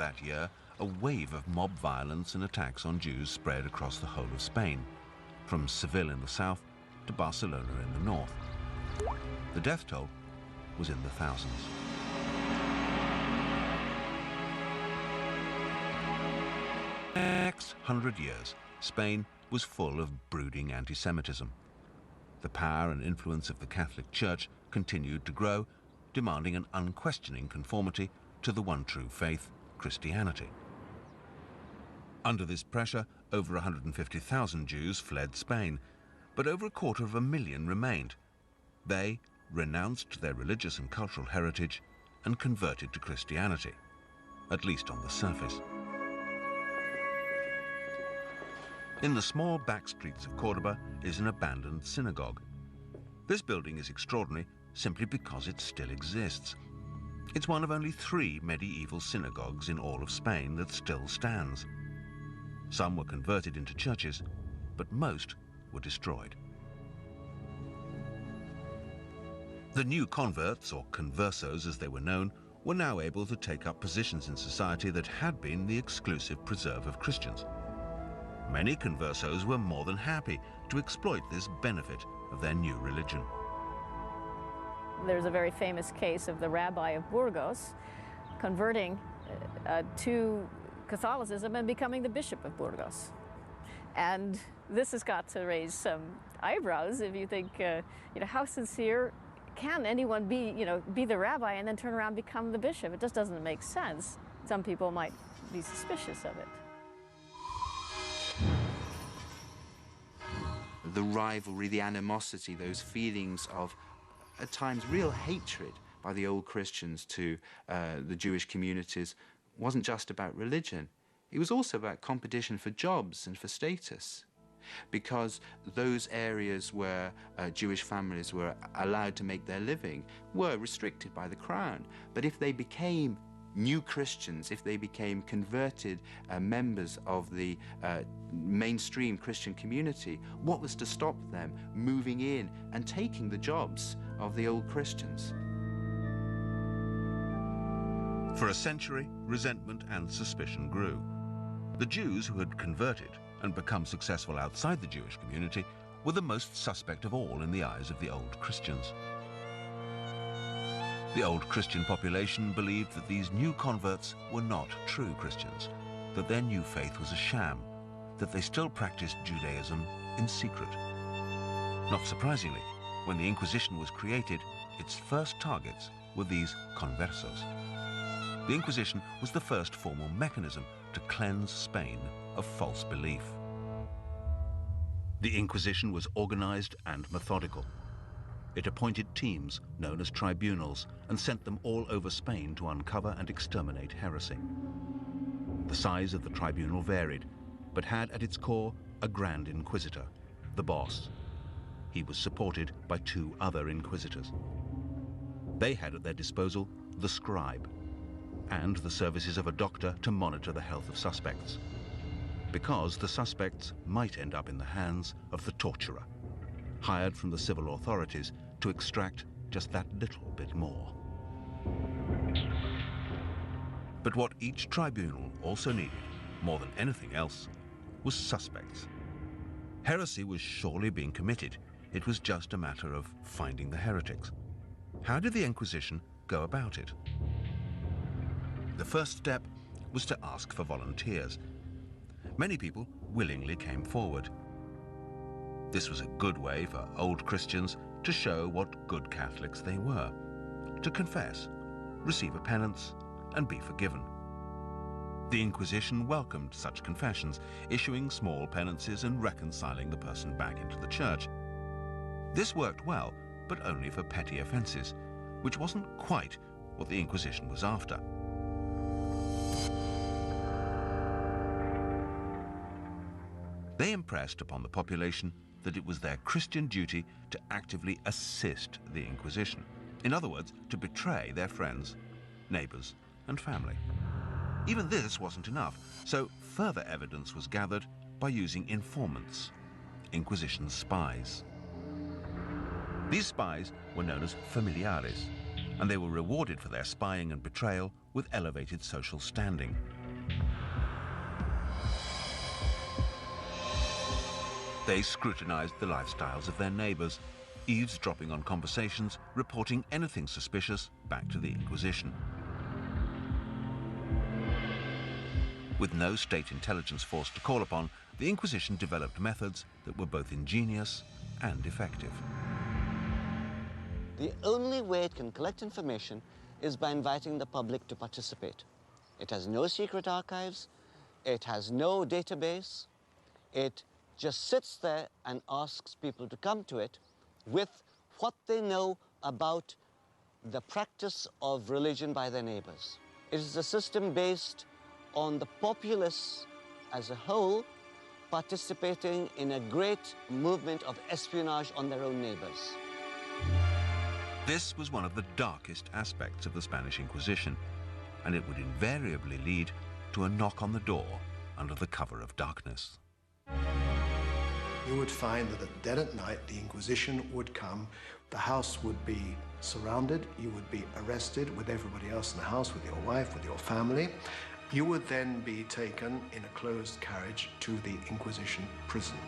that year, a wave of mob violence and attacks on Jews spread across the whole of Spain, from Seville in the south to Barcelona in the north. The death toll was in the thousands. The next 100 years, Spain was full of brooding anti-Semitism. The power and influence of the Catholic Church continued to grow, demanding an unquestioning conformity to the one true faith, Christianity. Under this pressure, over 150,000 Jews fled Spain, but over 250,000 remained. They renounced their religious and cultural heritage and converted to Christianity, at least on the surface. In the small back streets of Cordoba is an abandoned synagogue. This building is extraordinary simply because it still exists. It's one of only 3 medieval synagogues in all of Spain that still stands. Some were converted into churches, but most were destroyed. The new converts, or conversos as they were known, were now able to take up positions in society that had been the exclusive preserve of Christians. Many conversos were more than happy to exploit this benefit of their new religion. There's a very famous case of the rabbi of Burgos converting to Catholicism and becoming the bishop of Burgos. And this has got to raise some eyebrows if you think, how sincere can anyone be, be the rabbi and then turn around and become the bishop? It just doesn't make sense. Some people might be suspicious of it. The rivalry, the animosity, those feelings of, at times, real hatred by the old Christians to the Jewish communities wasn't just about religion. It was also about competition for jobs and for status, because those areas where Jewish families were allowed to make their living were restricted by the crown. But if they became new Christians, if they became converted members of the mainstream Christian community, what was to stop them moving in and taking the jobs of the old Christians? For a century, resentment and suspicion grew. The Jews who had converted and become successful outside the Jewish community were the most suspect of all in the eyes of the old Christians. The old Christian population believed that these new converts were not true Christians, that their new faith was a sham, that they still practiced Judaism in secret. Not surprisingly, when the Inquisition was created, its first targets were these conversos. The Inquisition was the first formal mechanism to cleanse Spain of false belief. The Inquisition was organized and methodical. It appointed teams known as tribunals and sent them all over Spain to uncover and exterminate heresy. The size of the tribunal varied, but had at its core a Grand Inquisitor, the boss. He was supported by 2 other inquisitors. They had at their disposal the scribe and the services of a doctor to monitor the health of suspects, because the suspects might end up in the hands of the torturer, hired from the civil authorities to extract just that little bit more. But what each tribunal also needed, more than anything else, was suspects. Heresy was surely being committed. It was just a matter of finding the heretics. How did the Inquisition go about it? The first step was to ask for volunteers. Many people willingly came forward. This was a good way for old Christians to show what good Catholics they were, to confess, receive a penance, and be forgiven. The Inquisition welcomed such confessions, issuing small penances and reconciling the person back into the church. This worked well, but only for petty offenses, which wasn't quite what the Inquisition was after. They impressed upon the population that it was their Christian duty to actively assist the Inquisition. In other words, to betray their friends, neighbors, and family. Even this wasn't enough, so further evidence was gathered by using informants, Inquisition spies. These spies were known as familiares, and they were rewarded for their spying and betrayal with elevated social standing. They scrutinized the lifestyles of their neighbors, eavesdropping on conversations, reporting anything suspicious back to the Inquisition. With no state intelligence force to call upon, the Inquisition developed methods that were both ingenious and effective. The only way it can collect information is by inviting the public to participate. It has no secret archives, it has no database, it just sits there and asks people to come to it with what they know about the practice of religion by their neighbors. It is a system based on the populace as a whole participating in a great movement of espionage on their own neighbors. This was one of the darkest aspects of the Spanish Inquisition, and it would invariably lead to a knock on the door under the cover of darkness. You would find that at dead at night, the Inquisition would come, the house would be surrounded, you would be arrested with everybody else in the house, with your wife, with your family. You would then be taken in a closed carriage to the Inquisition prison.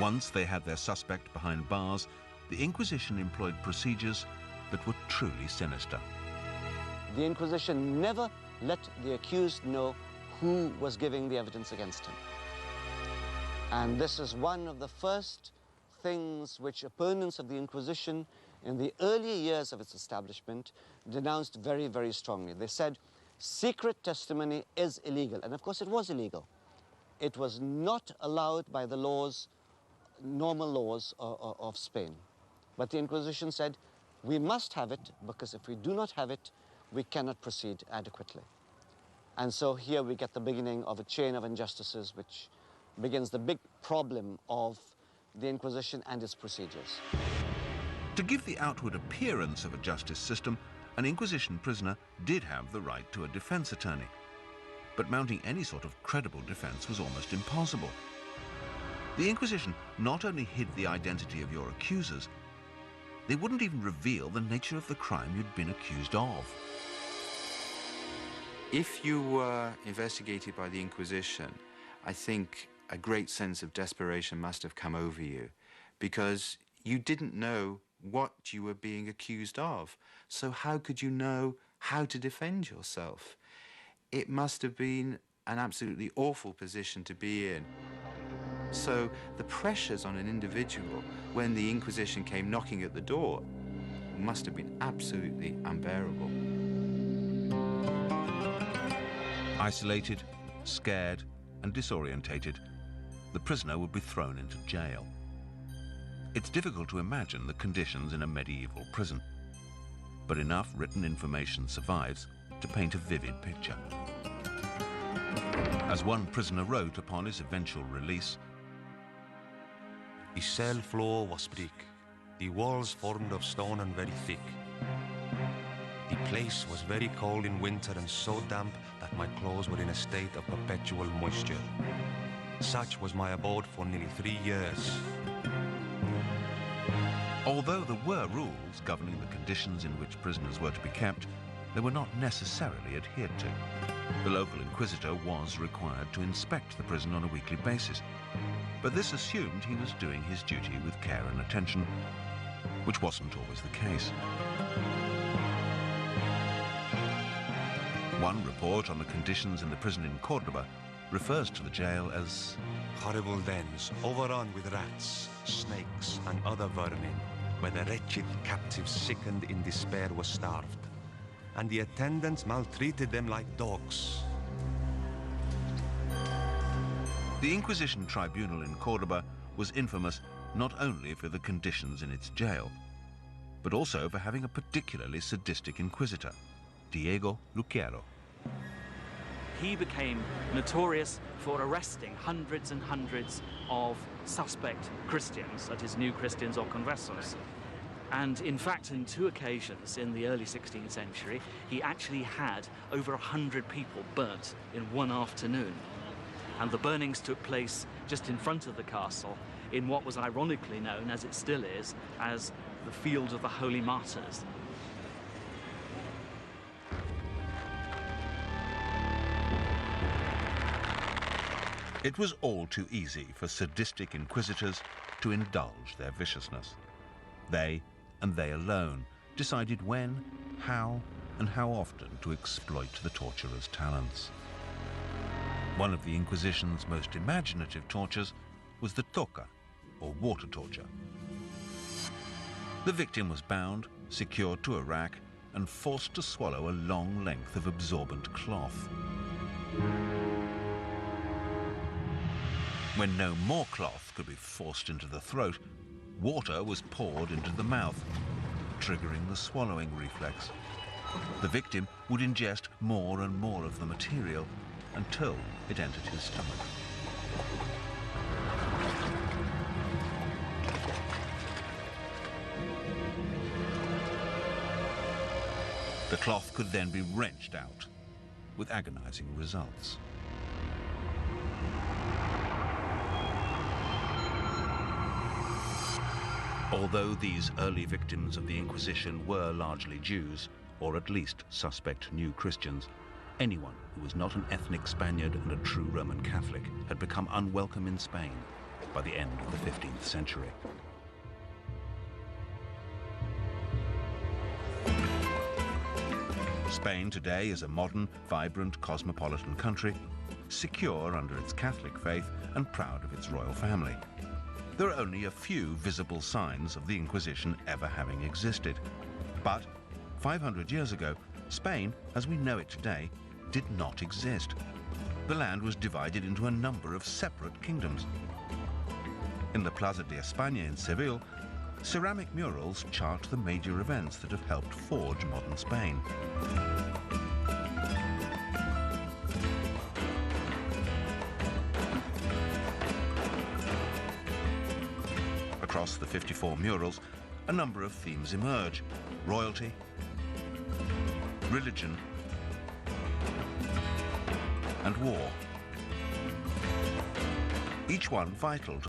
Once they had their suspect behind bars, the Inquisition employed procedures that were truly sinister. The Inquisition never let the accused know who was giving the evidence against him. And this is one of the first things which opponents of the Inquisition in the early years of its establishment denounced very, very strongly. They said secret testimony is illegal. And of course it was illegal. It was not allowed by the laws, normal laws of Spain. But the Inquisition said, we must have it, because if we do not have it, we cannot proceed adequately. And so here we get the beginning of a chain of injustices which begins the big problem of the Inquisition and its procedures. To give the outward appearance of a justice system, an Inquisition prisoner did have the right to a defense attorney. But mounting any sort of credible defense was almost impossible. The Inquisition not only hid the identity of your accusers, they wouldn't even reveal the nature of the crime you'd been accused of. If you were investigated by the Inquisition, I think a great sense of desperation must have come over you, because you didn't know what you were being accused of. So how could you know how to defend yourself? It must have been an absolutely awful position to be in. So the pressures on an individual when the Inquisition came knocking at the door must have been absolutely unbearable. Isolated, scared, and disorientated, the prisoner would be thrown into jail. It's difficult to imagine the conditions in a medieval prison, but enough written information survives to paint a vivid picture. As one prisoner wrote upon his eventual release, "The cell floor was brick, the walls formed of stone and very thick. The place was very cold in winter and so damp that my clothes were in a state of perpetual moisture. Such was my abode for nearly 3 years." Although there were rules governing the conditions in which prisoners were to be kept, they were not necessarily adhered to. The local inquisitor was required to inspect the prison on a weekly basis, but this assumed he was doing his duty with care and attention, which wasn't always the case. One report on the conditions in the prison in Cordoba refers to the jail as Horrible dens, overrun with rats, snakes, and other vermin, where the wretched captives sickened in despair were starved, and the attendants maltreated them like dogs. The Inquisition tribunal in Cordoba was infamous not only for the conditions in its jail, but also for having a particularly sadistic inquisitor, Diego Luquero. He became notorious for arresting hundreds and hundreds of suspect Christians, that is, new Christians or conversos. And in fact, in 2 occasions in the early 16th century, he actually had over 100 people burnt in one afternoon. And the burnings took place just in front of the castle in what was ironically known, as it still is, as the field of the holy martyrs. It was all too easy for sadistic inquisitors to indulge their viciousness. They, and they alone, decided when, how, and how often to exploit the torturer's talents. One of the Inquisition's most imaginative tortures was the toca, or water torture. The victim was bound, secured to a rack, and forced to swallow a long length of absorbent cloth. When no more cloth could be forced into the throat, water was poured into the mouth, triggering the swallowing reflex. The victim would ingest more and more of the material until it entered his stomach. The cloth could then be wrenched out, with agonizing results. Although these early victims of the Inquisition were largely Jews, or at least suspect new Christians, anyone who was not an ethnic Spaniard and a true Roman Catholic had become unwelcome in Spain by the end of the 15th century. Spain today is a modern, vibrant, cosmopolitan country, secure under its Catholic faith and proud of its royal family. There are only a few visible signs of the Inquisition ever having existed. But 500 years ago, Spain, as we know it today, did not exist. The land was divided into a number of separate kingdoms. In the Plaza de España in Seville, ceramic murals chart the major events that have helped forge modern Spain. Across the 54 murals, a number of themes emerge: royalty, religion, and war. Each one vital to